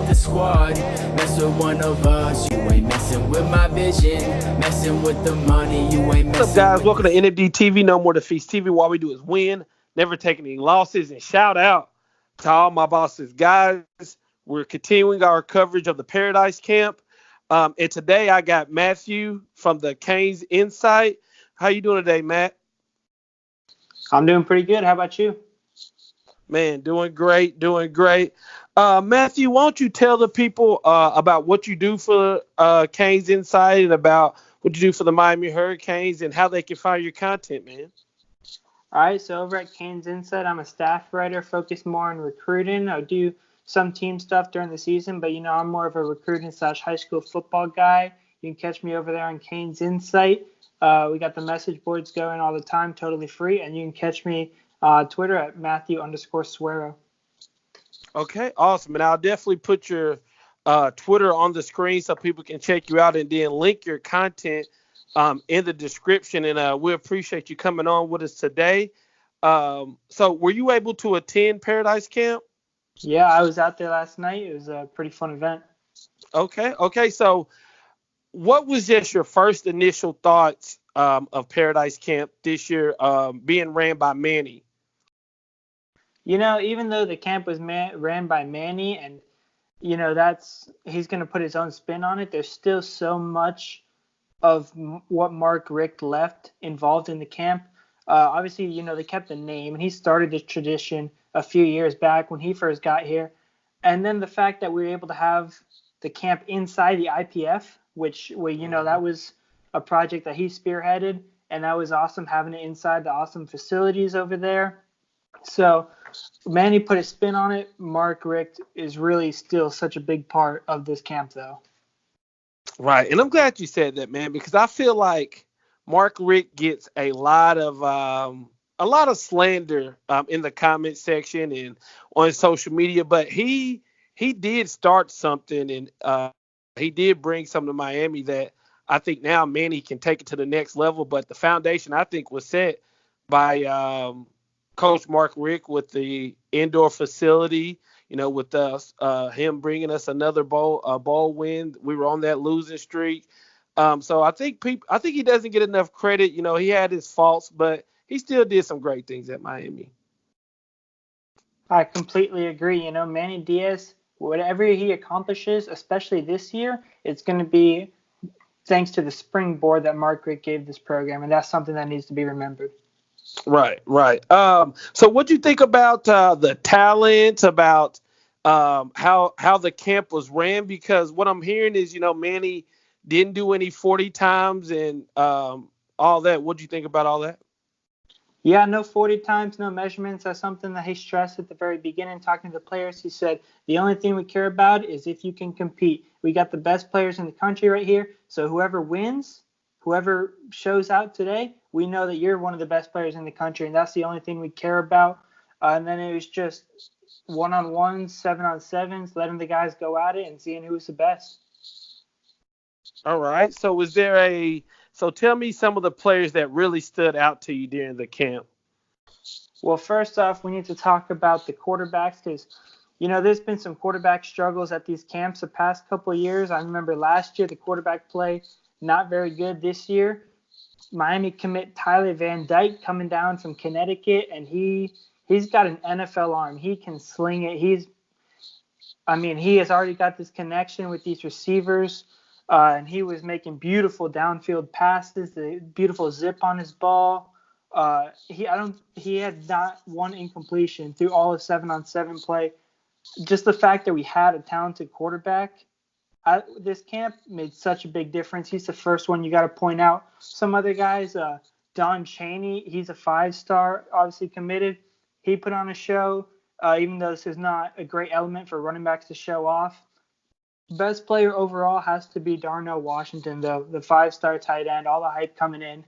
the squad. Mess with one of us, you ain't messing with my vision. Messing with the money, you ain't What's up, messing guys? with Welcome to NMD TV. No more defeats TV. All we do is win, never take any losses. And shout out to all my bosses, guys. We're continuing our coverage of the Paradise Camp. And today I got Matthew from the CANES Insight. How you doing today, Matt? I'm doing pretty good. How about you? Man, doing great, doing great. Matthew, why don't you tell the people about what you do for CANES Insight and about what you do for the Miami Hurricanes and how they can find your content, man? All right, so over at Canes Insight, I'm a staff writer focused more on recruiting. I do some team stuff during the season, but I'm more of a recruiting / high school football guy. You can catch me over there on Canes Insight. We got the message boards going all the time, totally free, and you can catch me Twitter at Matthew_Suero. Okay, awesome. And I'll definitely put your Twitter on the screen so people can check you out and then link your content in the description. And we appreciate you coming on with us today. So were you able to attend Paradise Camp? Yeah, I was out there last night. It was a pretty fun event. Okay. So what was just your first initial thoughts of Paradise Camp this year being ran by Manny? Even though the camp was ran by Manny and, he's going to put his own spin on it, there's still so much of what Mark Richt left involved in the camp. Obviously, they kept the name, and he started this tradition a few years back when he first got here. And then the fact that we were able to have the camp inside the IPF, which, that was a project that he spearheaded, and that was awesome having it inside the awesome facilities over there. So Manny put a spin on it. Mark Richt is really still such a big part of this camp, though. Right, and I'm glad you said that, man, because I feel like Mark Richt gets a lot of slander in the comment section and on social media, but he did start something, and he did bring something to Miami that I think now Manny can take it to the next level. But the foundation I think was set by Coach Mark Richt with the indoor facility. With us, him bringing us another bowl win. We were on that losing streak. So I think he doesn't get enough credit. He had his faults, but he still did some great things at Miami. I completely agree. Manny Diaz, whatever he accomplishes, especially this year, it's going to be thanks to the springboard that Mark Richt gave this program, and that's something that needs to be remembered. Right. So what do you think about the talent, about how the camp was ran? Because what I'm hearing is, Manny didn't do any 40 times and all that. What do you think about all that? Yeah, no 40 times, no measurements. That's something that he stressed at the very beginning, talking to the players. He said, the only thing we care about is if you can compete. We got the best players in the country right here. So whoever wins, whoever shows out today, we know that you're one of the best players in the country, and that's the only thing we care about. And then it was just one-on-ones, 7-on-7s, letting the guys go at it and seeing who was the best. All right. So tell me some of the players that really stood out to you during the camp. Well, first off, we need to talk about the quarterbacks because, there's been some quarterback struggles at these camps the past couple of years. I remember last year the quarterback play not very good. This year, Miami commit Tyler Van Dyke coming down from Connecticut, and he's got an NFL arm. He can sling it. He has already got this connection with these receivers, and he was making beautiful downfield passes, the beautiful zip on his ball. He had not one incompletion through all of 7-on-7 play. Just the fact that we had a talented quarterback this camp made such a big difference. He's the first one you got to point out. Some other guys, Don Chaney, he's a 5-star, obviously committed. He put on a show, even though this is not a great element for running backs to show off. Best player overall has to be Darnell Washington, though, the 5-star tight end, all the hype coming in.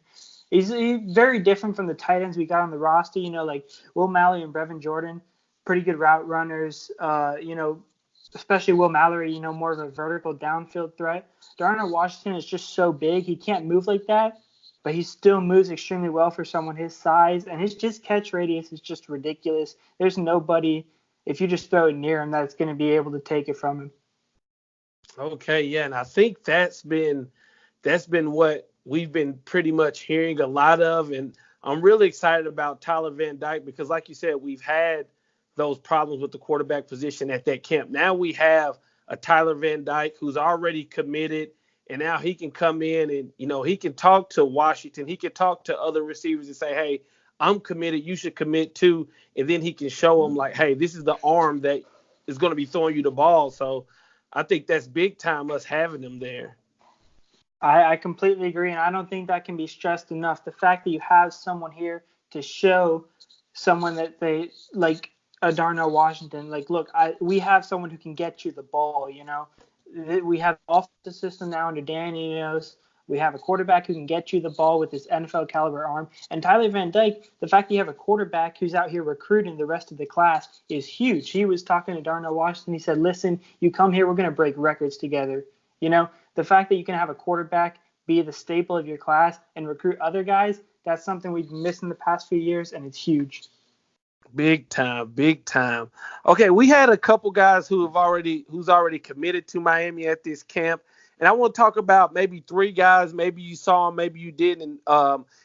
He's very different from the tight ends we got on the roster, like Will Mallory and Brevin Jordan, pretty good route runners, especially Will Mallory, more of a vertical downfield threat. Darnell Washington is just so big. He can't move like that, but he still moves extremely well for someone his size. And his just catch radius is just ridiculous. There's nobody, if you just throw it near him, that's going to be able to take it from him. Okay, yeah, and I think that's been what we've been pretty much hearing a lot of, and I'm really excited about Tyler Van Dyke because, like you said, we've had those problems with the quarterback position at that camp. Now we have a Tyler Van Dyke who's already committed, and now he can come in and he can talk to Washington, he can talk to other receivers and say, "Hey, I'm committed. You should commit too," and then he can show them like, "Hey, this is the arm that is going to be throwing you the ball." So I think that's big time us having him there. I completely agree, and I don't think that can be stressed enough. The fact that you have someone here to show someone that they like a Darnell Washington, like, look, we have someone who can get you the ball. We have an offensive system now under Danny knows. We have a quarterback who can get you the ball with his NFL caliber arm. And Tyler Van Dyke, the fact that you have a quarterback who's out here recruiting the rest of the class is huge. He was talking to Darnell Washington. He said, listen, you come here, we're going to break records together. The fact that you can have a quarterback be the staple of your class and recruit other guys, that's something we've missed in the past few years, and it's huge. Big time, big time. Okay, we had a couple guys who's already committed to Miami at this camp, and I want to talk about maybe three guys. Maybe you saw them, maybe you didn't.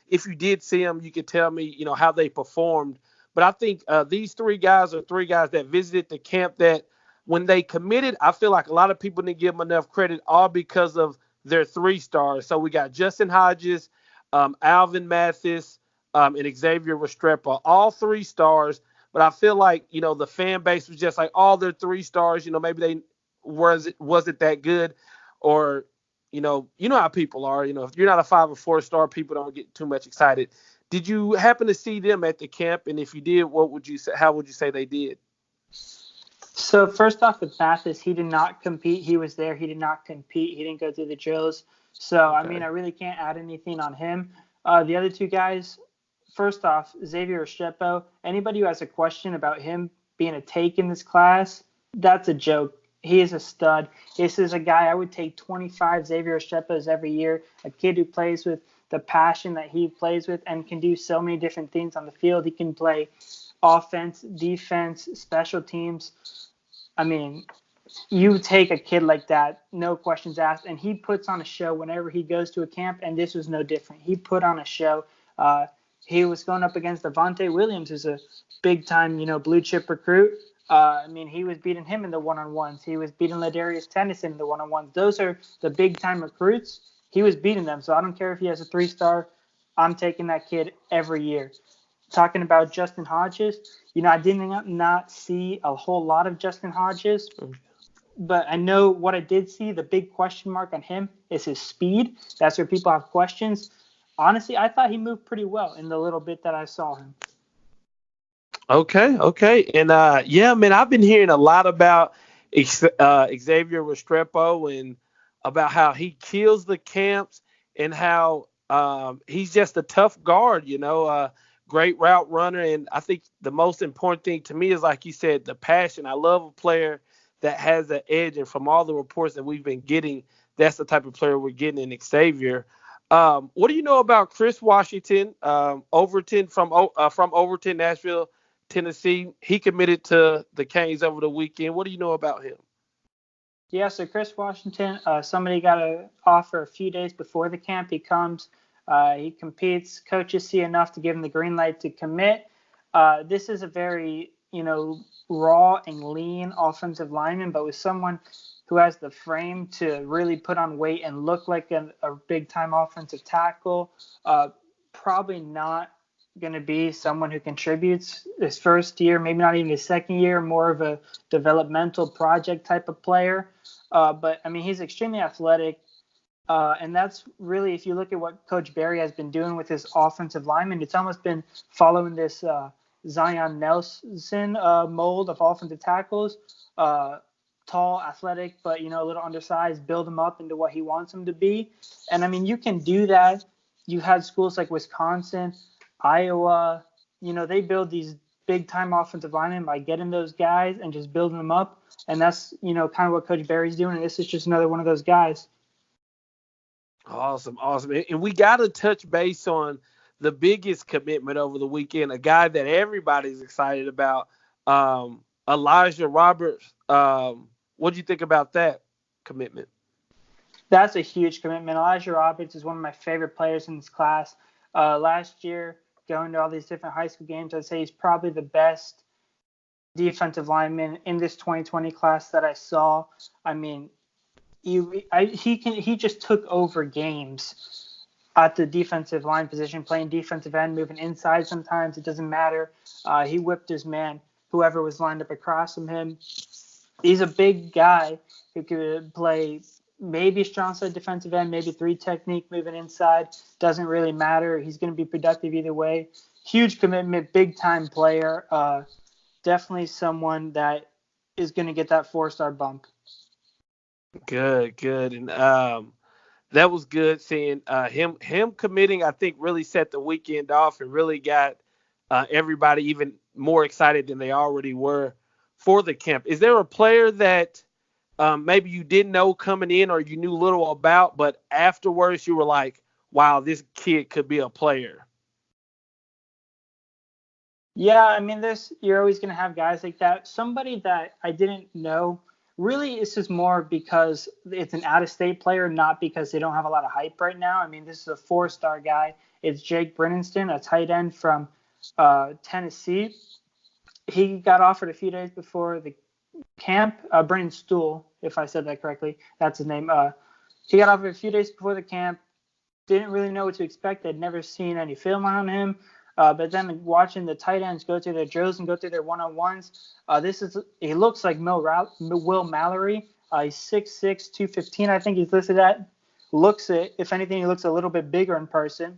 If you did see them, you could tell me, how they performed. But I think these three guys are three guys that visited the camp that when they committed, I feel like a lot of people didn't give them enough credit, all because of their three stars. So we got Justin Hodges, Alvin Mathis, and Xavier Restrepo, all three stars. But I feel like the fan base was just like all their three stars. Maybe they wasn't that good, or how people are. If you're not a 5 or 4 star, people don't get too much excited. Did you happen to see them at the camp? And if you did, what would you say? How would you say they did? So first off, with Mathis, he did not compete. He was there. He did not compete. He didn't go through the drills. So, I mean, Okay. I really can't add anything on him. The other two guys, first off, Xavier Restrepo, anybody who has a question about him being a take in this class, that's a joke. He is a stud. This is a guy I would take 25 Xavier Restrepos every year, a kid who plays with the passion that he plays with and can do so many different things on the field. He can play offense, defense, special teams. I mean, you take a kid like that, no questions asked, and he puts on a show whenever he goes to a camp, and this was no different. He put on a show. He was going up against Devontae Williams, who's a big-time, blue chip recruit. I mean, he was beating him in the one-on-ones. He was beating Ladarius Tennyson in the one-on-ones. Those are the big-time recruits. He was beating them, so I don't care if he has a 3-star. I'm taking that kid every year. Talking about Justin Hodges, I did not see a whole lot of Justin Hodges, but I know what I did see. The big question mark on him is his speed. That's where people have questions. Honestly, I thought he moved pretty well in the little bit that I saw him. Okay. And yeah, man, I've been hearing a lot about Xavier Restrepo and about how he kills the camps and how he's just a tough guard, great route runner. And I think the most important thing to me is, like you said, the passion. I love a player that has an edge. And from all the reports that we've been getting, that's the type of player we're getting in Xavier. What do you know about Chris Washington, Overton from Overton, Nashville, Tennessee? He committed to the Canes over the weekend. What do you know about him? Yeah, so Chris Washington, somebody got an offer a few days before the camp. He comes, he competes. Coaches see enough to give him the green light to commit. This is a very, raw and lean offensive lineman, but with someone who has the frame to really put on weight and look like a big-time offensive tackle. Probably not going to be someone who contributes his first year, maybe not even his second year, more of a developmental project type of player. But, I mean, he's extremely athletic. And that's really, if you look at what Coach Barry has been doing with his offensive linemen, it's almost been following this Zion Nelson mold of offensive tackles. Tall, athletic, but, a little undersized, build him up into what he wants him to be. And, I mean, you can do that. You had schools like Wisconsin, Iowa, they build these big-time offensive linemen by getting those guys and just building them up. And that's, kind of what Coach Barry's doing. And this is just another one of those guys. Awesome. And we got to touch base on the biggest commitment over the weekend, a guy that everybody's excited about, Elijah Roberts. What do you think about that? commitment. That's a huge commitment. Elijah Roberts is one of my favorite players in this class. Last year, going to all these different high school games, I'd say he's probably the best defensive lineman in this 2020 class that I saw. I mean, he just took over games at the defensive line position, playing defensive end, moving inside sometimes. It doesn't matter. He whipped his man, whoever was lined up across from him. He's a big guy who could play maybe strong side defensive end, maybe 3 technique moving inside. Doesn't really matter. He's going to be productive either way. Huge commitment, big time player. Definitely someone that is going to get that 4-star bump. Good. And that was good seeing him committing. I think really set the weekend off and really got everybody even more excited than they already were for the camp. Is there a player that maybe you didn't know coming in or you knew little about, but afterwards you were like, wow, this kid could be a player? Yeah, I mean, you're always going to have guys like that. Somebody that I didn't know, really, this is more because it's an out-of-state player, not because they don't have a lot of hype right now. I mean, this is a 4-star guy. It's Jake Brinston, a tight end from Tennessee. He got offered a few days before the camp. Brennan Stool, if I said that correctly, that's his name. He got offered a few days before the camp. Didn't really know what to expect. I'd never seen any film on him. But then watching the tight ends go through their drills and go through their one-on-ones, he looks like Will Mallory. He's 6'6", 215, I think he's listed at. If anything, he looks a little bit bigger in person.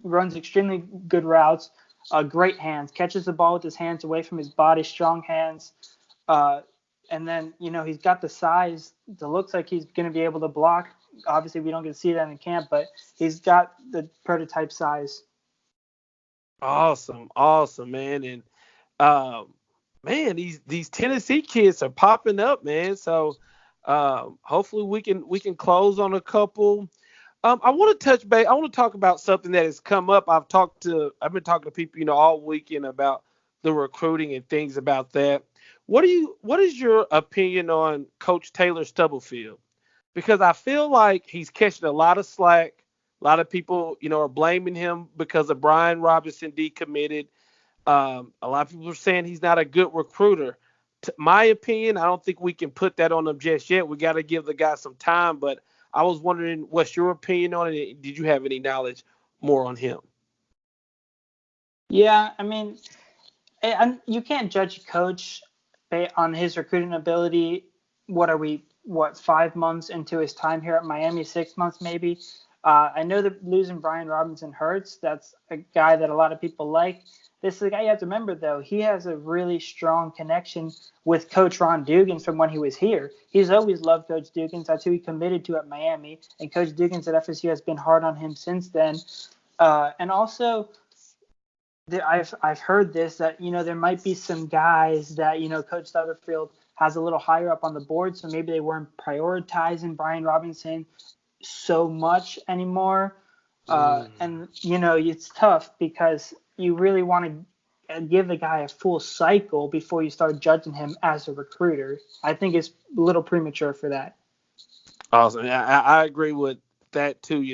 Runs extremely good routes, great hands, catches the ball with his hands away from his body, strong hands. And then, he's got the size that looks like he's going to be able to block. Obviously, we don't get to see that in camp, but he's got the prototype size. Awesome, man. And man, these Tennessee kids are popping up, man. So hopefully we can close on a couple. I want to touch base. I want to talk about something that has come up. I've been talking to people, all weekend about the recruiting and things about that. What is your opinion on Coach Taylor Stubblefield? Because I feel like he's catching a lot of slack. A lot of people, are blaming him because of Brian Robinson decommitted. A lot of people are saying he's not a good recruiter. My opinion, I don't think we can put that on him just yet. We got to give the guy some time. But I was wondering, what's your opinion on it? Did you have any knowledge more on him? Yeah, I mean, you can't judge a coach on his recruiting ability. What are we, 5 months into his time here at Miami, 6 months maybe? I know that losing Brian Robinson hurts. That's a guy that a lot of people like. This is a guy you have to remember, though. He has a really strong connection with Coach Ron Dugans from when he was here. He's always loved Coach Dugans. That's who he committed to at Miami. And Coach Dugans at FSU has been hard on him since then. And also, I've heard this, that, there might be some guys that, Coach Stubblefield has a little higher up on the board, so maybe they weren't prioritizing Brian Robinson so much anymore. And it's tough because you really want to give the guy a full cycle before you start judging him as a recruiter. I think it's a little premature for that. Awesome. I agree with that too.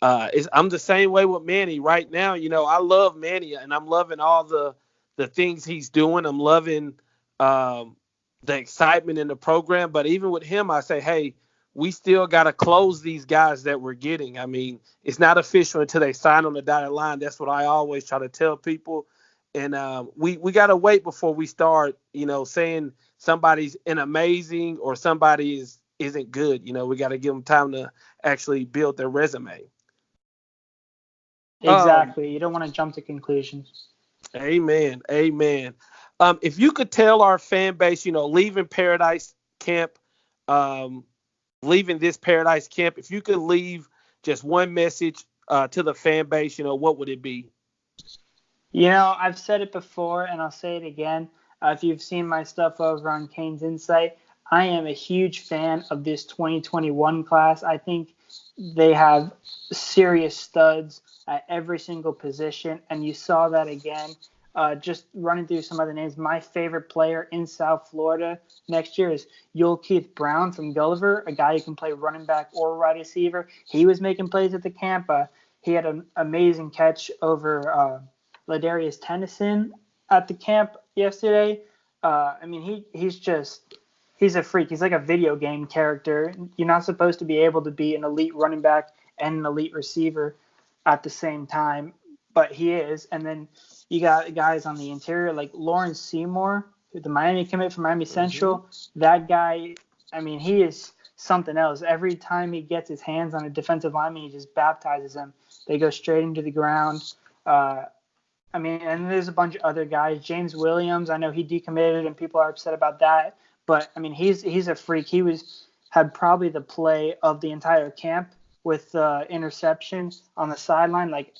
I'm the same way with Manny right now. I love Manny and I'm loving all the things he's doing. I'm loving the excitement in the program, but even with him, I say, hey, we still got to close these guys that we're getting. I mean, it's not official until they sign on the dotted line. That's what I always try to tell people. And we got to wait before we start, saying somebody's an amazing or somebody isn't good. We got to give them time to actually build their resume. Exactly. You don't want to jump to conclusions. Amen. If you could tell our fan base, leaving Paradise Camp, leaving this Paradise Camp, if you could leave just one message to the fan base, what would it be? I've said it before and I'll say it again. If you've seen my stuff over on Canes Insight, I am a huge fan of this 2021 class. I think they have serious studs at every single position, and you saw that again Just running through some other names. My favorite player in South Florida next year is Yul Keith Brown from Gulliver, a guy who can play running back or wide receiver. He was making plays at the camp. He had an amazing catch over Ladarius Tennyson at the camp yesterday. He's a freak. He's like a video game character. You're not supposed to be able to be an elite running back and an elite receiver at the same time, but he is. And then you got guys on the interior like Lawrence Seymour, the Miami commit from Miami Central. That guy, he is something else. Every time he gets his hands on a defensive lineman, he just baptizes him. They go straight into the ground. And there's a bunch of other guys. James Williams, I know he decommitted and people are upset about that. But, he's a freak. He had probably the play of the entire camp with interception on the sideline, like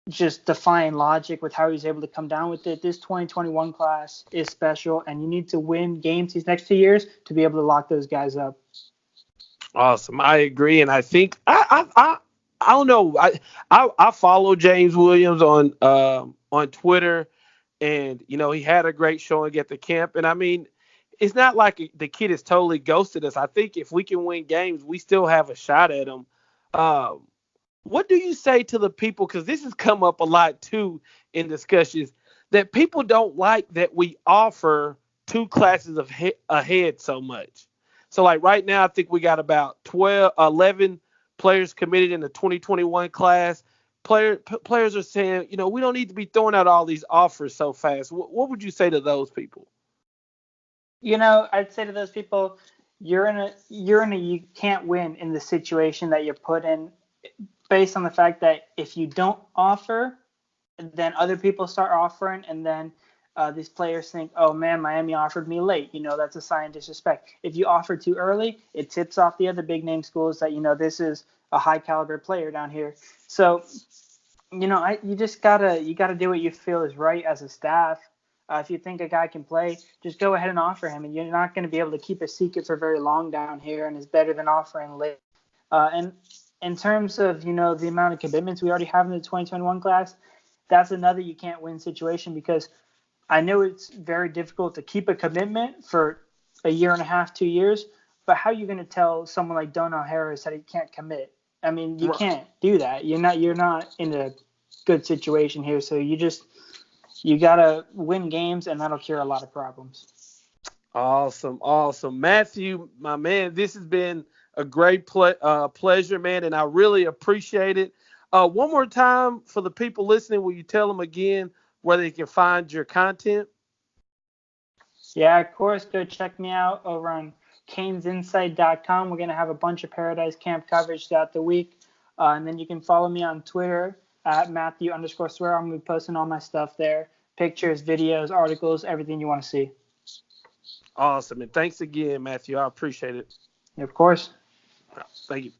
just defying logic with how he's able to come down with it. This 2021 class is special, and you need to win games these next 2 years to be able to lock those guys up. Awesome. I agree. And I think I don't know. I follow James Williams on Twitter, and he had a great showing at the camp. And it's not like the kid has totally ghosted us. I think if we can win games, we still have a shot at him. What do you say to the people? Because this has come up a lot too in discussions, that people don't like that we offer 2 classes ahead so much. So like right now, I think we got about 11 players committed in the 2021 class. Players are saying, we don't need to be throwing out all these offers so fast. What would you say to those people? I'd say to those people, you can't win in the situation that you're put in, based on the fact that if you don't offer, then other people start offering, and then these players think, oh man, Miami offered me late. That's a sign of disrespect. If you offer too early, it tips off the other big name schools that, this is a high caliber player down here. So, you just gotta do what you feel is right as a staff. If you think a guy can play, just go ahead and offer him, and you're not going to be able to keep a secret for very long down here, and it's better than offering late. And in terms of, the amount of commitments we already have in the 2021 class, that's another you can't win situation, because I know it's very difficult to keep a commitment for a year and a half, 2 years, but how are you going to tell someone like Donnell Harris that he can't commit? You can't do that. You're not in a good situation here, so you got to win games, and that'll cure a lot of problems. Awesome. Matthew, my man, this has been a great pleasure, man, and I really appreciate it. One more time for the people listening, will you tell them again where they can find your content? Yeah, of course. Go check me out over on CANESinsight.com. We're going to have a bunch of Paradise Camp coverage throughout the week. And then you can follow me on Twitter at Matthew_Swear. I'm going to be posting all my stuff there. Pictures, videos, articles, everything you want to see. Awesome. And thanks again, Matthew. I appreciate it. Of course. Thank you.